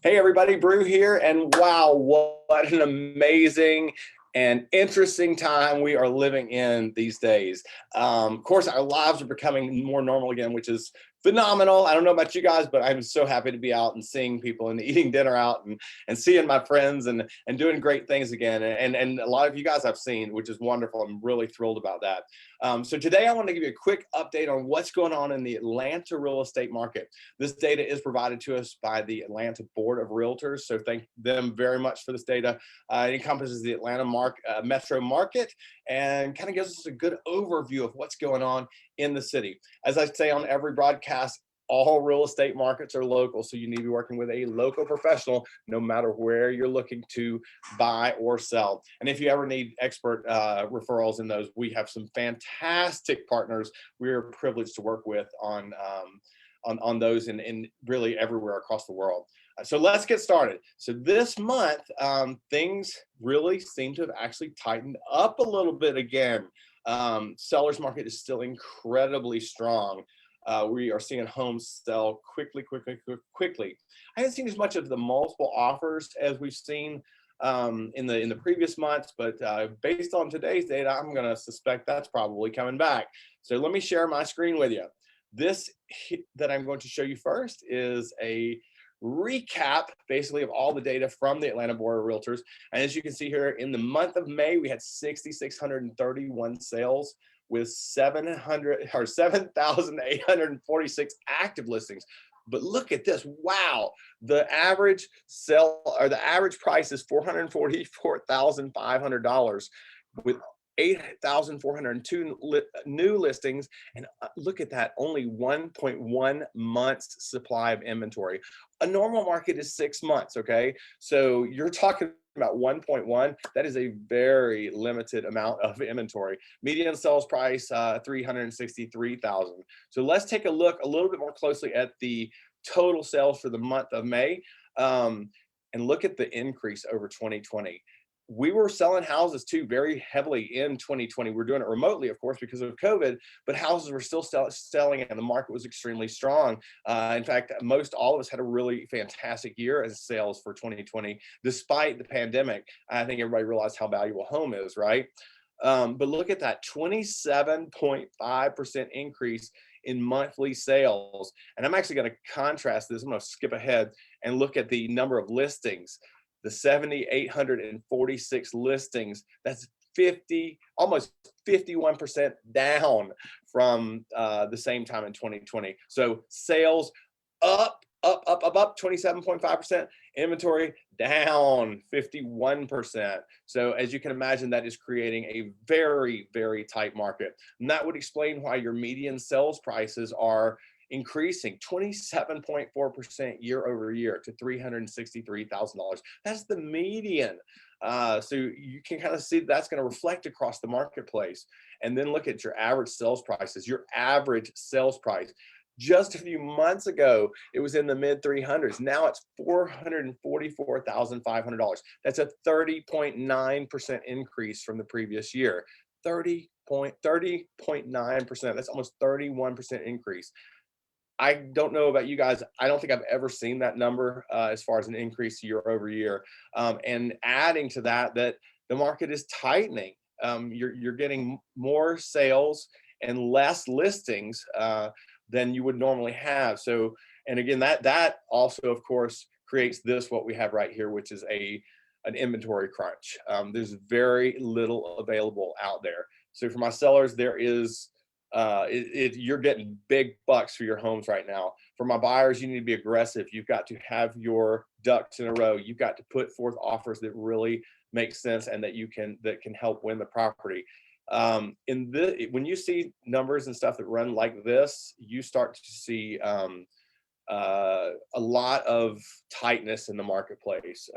Hey everybody, Brew here, and wow, what an amazing and interesting time we are living in these days. Of course, our lives are becoming more normal again, which is phenomenal. I don't know about you guys, but I'm so happy to be out and seeing people and eating dinner out and seeing my friends and doing great things again. And a lot of you guys I've seen, which is wonderful. I'm really thrilled about that. So today I want to give you a quick update on what's going on in the Atlanta real estate market. This data is provided to us by the Atlanta Board of Realtors, so thank them very much for this data. It encompasses the Atlanta metro market and kind of gives us a good overview of what's going on in the city. As I say on every broadcast, all real estate markets are local, so you need to be working with a local professional no matter where you're looking to buy or sell. And if you ever need expert referrals in those, we have some fantastic partners we're privileged to work with on those in really everywhere across the world. So let's get started. So this month, things really seem to have actually tightened up a little bit again. Sellers market is still incredibly strong. We are seeing homes sell quickly. I haven't seen as much of the multiple offers as we've seen in the previous months, but based on today's data, I'm going to suspect that's probably coming back. So let me share my screen with you. This that I'm going to show you first is a recap basically of all the data from the Atlanta Board of Realtors. And as you can see here, in the month of May, we had 6,631 sales with 7,846 active listings. But look at this, wow. The average price is $444,500 with 8,402 new listings, and look at that, only 1.1 months supply of inventory. A normal market is 6 months, okay? So you're talking about 1.1, that is a very limited amount of inventory. Median sales price, 363,000. So let's take a look a little bit more closely at the total sales for the month of May, and look at the increase over 2020. We were selling houses too very heavily in 2020. We're doing it remotely, of course, because of COVID, but houses were still selling and the market was extremely strong. In fact, all of us had a really fantastic year as sales for 2020, despite the pandemic. I think everybody realized how valuable home is, right? But look at that 27.5% increase in monthly sales. And I'm actually going to contrast this. I'm going to skip ahead and look at the number of listings. The 7,846 listings, that's almost 51% down from the same time in 2020. So sales up 27.5%, inventory down 51%. So as you can imagine, that is creating a very, very tight market. And that would explain why your median sales prices are increasing 27.4% year over year to $363,000. That's the median. So you can kind of see that's going to reflect across the marketplace. And then look at your average sales prices. Your average sales price, just a few months ago, it was in the mid 300s. Now it's $444,500. That's a 30.9% increase from the previous year. 30.9%. That's almost 31% increase. I don't know about you guys. I don't think I've ever seen that number as far as an increase year over year. And adding to that, that the market is tightening. You're getting more sales and less listings than you would normally have. So, and again, that also, of course, creates what we have right here, which is an inventory crunch. There's very little available out there. So for my sellers, there is you're getting big bucks for your homes right now. For my buyers, you need to be aggressive. You've got to have your ducks in a row. You've got to put forth offers that really make sense and that can help win the property. When you see numbers and stuff that run like this, you start to see a lot of tightness in the marketplace.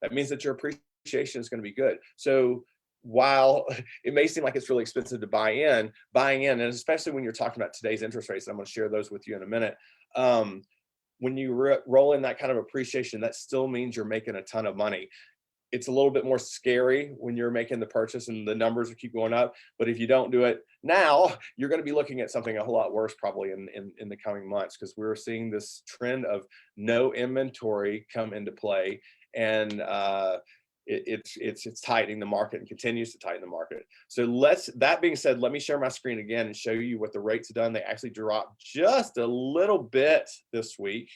That means that your appreciation is going to be good. So while it may seem like it's really expensive to buying in, and especially when you're talking about today's interest rates, I'm going to share those with you in a minute. When you roll in that kind of appreciation, that still means you're making a ton of money. it's a little bit more scary when you're making the purchase and the numbers will keep going up. But if you don't do it now, you're going to be looking at something a whole lot worse probably in the coming months, because we're seeing this trend of no inventory come into play. And it's tightening the market and continues to tighten the market. So that being said, let me share my screen again and show you what the rates have done. They actually dropped just a little bit this week.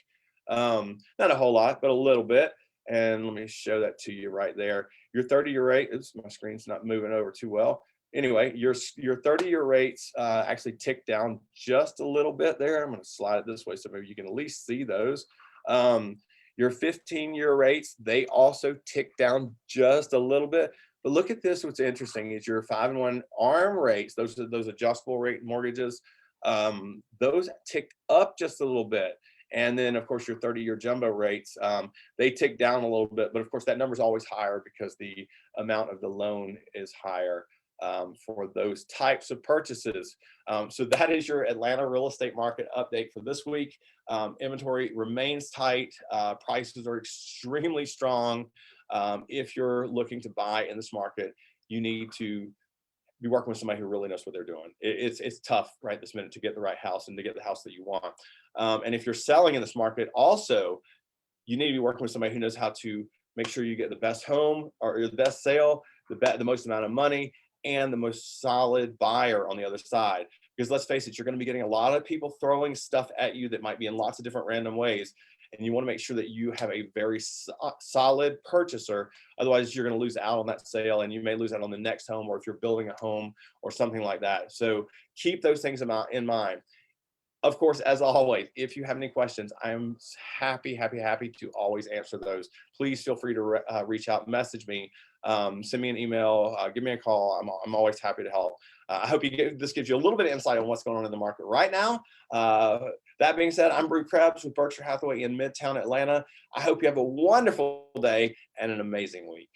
Not a whole lot, but a little bit. And let me show that to you right there. Your 30-year rate, oops, my screen's not moving over too well. Anyway, your 30-year rates actually ticked down just a little bit there. I'm going to slide it this way so maybe you can at least see those. Your 15-year rates, they also ticked down just a little bit. But look at this. What's interesting is your 5-1 ARM rates, those adjustable rate mortgages, those ticked up just a little bit. And then, of course, your 30-year jumbo rates, they tick down a little bit. But, of course, that number is always higher because the amount of the loan is higher for those types of purchases. So that is your Atlanta real estate market update for this week. Inventory remains tight. Prices are extremely strong. If you're looking to buy in this market, you need to be working with somebody who really knows what they're doing. It's tough right this minute to get the right house and to get the house that you want. And if you're selling in this market, also, you need to be working with somebody who knows how to make sure you get the best home or the best sale, the most amount of money, and the most solid buyer on the other side. Because let's face it, you're going to be getting a lot of people throwing stuff at you that might be in lots of different random ways. And you want to make sure that you have a very solid purchaser. Otherwise, you're going to lose out on that sale, and you may lose out on the next home, or if you're building a home or something like that. So keep those things in mind. Of course, as always, if you have any questions, I'm happy to always answer those. Please feel free to reach out, message me, send me an email, give me a call. I'm always happy to help. I hope this gives you a little bit of insight on what's going on in the market right now. That being said, I'm Brew Krebs with Berkshire Hathaway in Midtown Atlanta. I hope you have a wonderful day and an amazing week.